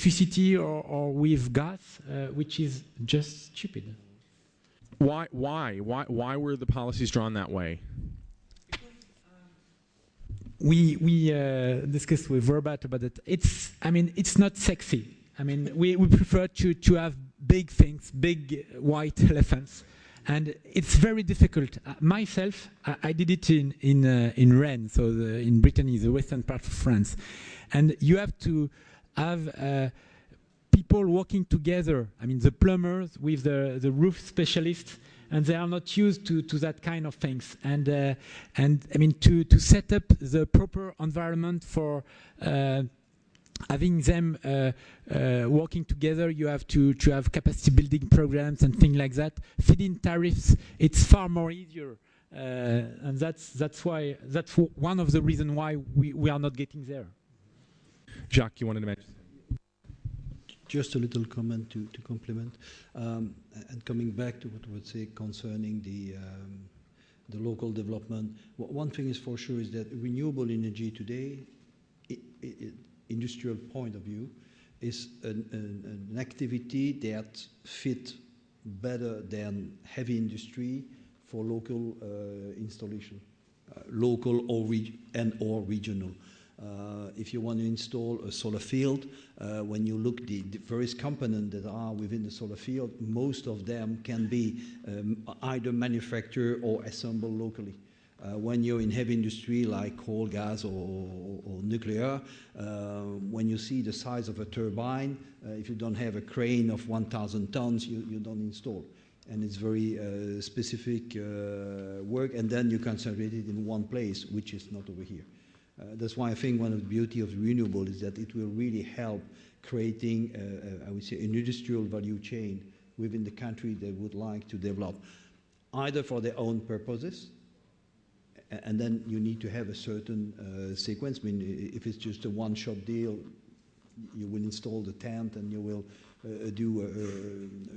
electricity or with gas, which is just stupid. Why were the policies drawn that way? We discussed with Robert about it. It's not sexy. We prefer to have big things, big white elephants, and it's very difficult. Myself, I did it in Rennes, so in Brittany, the western part of France, and you have to have people working together. The plumbers with the roof specialists, and they are not used to that kind of things. And to set up the proper environment for having them working together, you have to have capacity building programs and things like that. Feed-in tariffs, it's far more easier, and that's one of the reasons why we are not getting there. Jacques, you wanted to mention? Just a little comment to complement, and coming back to what I would say concerning the local development. One thing is for sure is that renewable energy today, industrial point of view, is an activity that fit better than heavy industry for local installation, local or regional. If you want to install a solar field, when you look the various components that are within the solar field, most of them can be either manufactured or assembled locally. When you're in heavy industry like coal, gas, or nuclear, when you see the size of a turbine, if you don't have a crane of 1,000 tons, you don't install. And it's very specific work, and then you concentrate it in one place, which is not over here. That's why I think one of the beauty of renewable is that it will really help creating, I would say, an industrial value chain within the country they would like to develop, either for their own purposes, and then you need to have a certain sequence. If it's just a one-shot deal, you will install the tent and you will do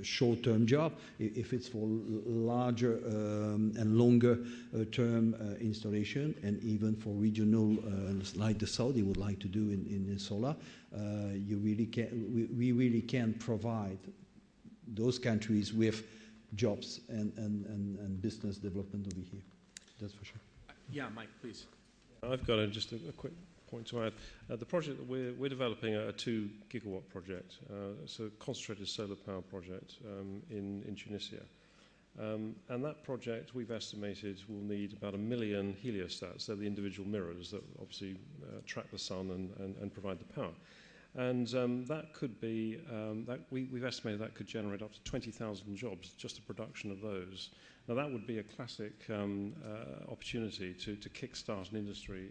a short-term job. If it's for larger and longer term installation, and even for regional, like the Saudi would like to do in solar, we really can provide those countries with jobs and business development over here. That's for sure. Yeah, Mike, please. I've got just a quick point to add. The project that we're developing a 2 gigawatt project. It's a concentrated solar power project in Tunisia. And that project, we've estimated, will need about 1 million heliostats. They're the individual mirrors that obviously track the sun and provide the power. And that could be, we've estimated that could generate up to 20,000 jobs, just the production of those. Now that would be a classic opportunity to kickstart an industry